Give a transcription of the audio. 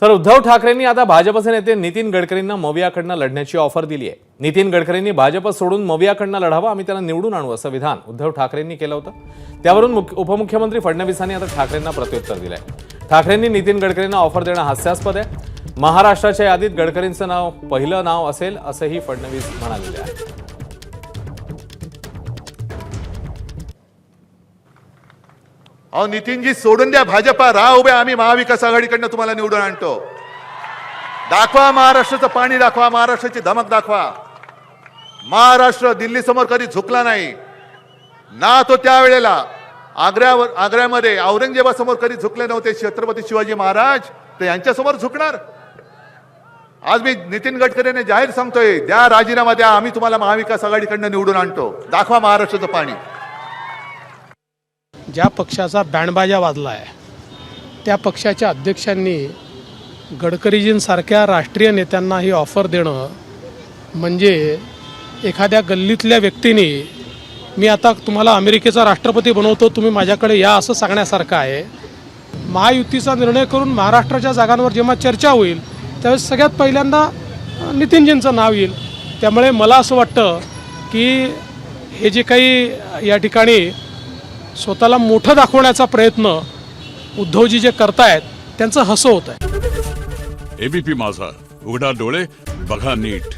तर उद्धव ठाकरेंनी आता भाजपचे नेते नितीन गडकरींना मवियाकडनं लढण्याची ऑफर दिली आहे। नितीन गडकरींनी भाजप सोडून मवियाकडनं लढावं, आम्ही त्यांना निवडून आणू असं विधान उद्धव ठाकरेंनी केलं होतं। त्यावरून उपमुख्यमंत्री फडणवीसांनी आता ठाकरेंना प्रत्युत्तर दिलंय। ठाकरेंनी नितीन गडकरींना ऑफर देणं हास्यास्पद आहे। महाराष्ट्राच्या यादीत गडकरींचं नाव पहिलं नाव असेल असंही फडणवीस म्हणालेले आहे। अहो नितीनजी सोडून द्या भाजपा, राहा उभे, आम्ही महाविकास आघाडीकडनं तुम्हाला निवडून आणतो। दाखवा महाराष्ट्राचं पाणी, दाखवा महाराष्ट्राची धमक, दाखवा। महाराष्ट्र दिल्ली समोर कधी झुकला नाही ना, तो त्यावेळेला आग्र्यामध्ये औरंगजेबासमोर कधी झुकले नव्हते छत्रपती शिवाजी महाराज, तर यांच्यासमोर झुकणार। आज मी नितीन गडकरींना जाहीर सांगतोय, द्या राजीनामा द्या, आम्ही तुम्हाला महाविकास आघाडीकडनं निवडून आणतो। दाखवा महाराष्ट्राचं पाणी। ज्या पक्षाचा बँडबाजा वाजला आहे त्या पक्षाच्या अध्यक्षांनी गडकरीजींसारख्या राष्ट्रीय नेत्यांना ही ऑफर देणं म्हणजे एखाद्या गल्लीतल्या व्यक्तीने मी आता तुम्हाला अमेरिकेचा राष्ट्रपती बनवतो, तुम्ही माझ्याकडे या असं सांगण्यासारखं आहे। महायुतीचा निर्णय करून महाराष्ट्राच्या जागांवर जेव्हा चर्चा होईल त्यावेळेस सगळ्यात पहिल्यांदा नितीनजींचं नाव येईल। त्यामुळे मला असं वाटतं की हे जे काही या ठिकाणी स्वतःला मोठं दाखवण्याचा प्रयत्न उद्धवजी जे करतायत त्यांचं हसं होत आहे। एबीपी माझा, उघडा डोळे बघा नीट।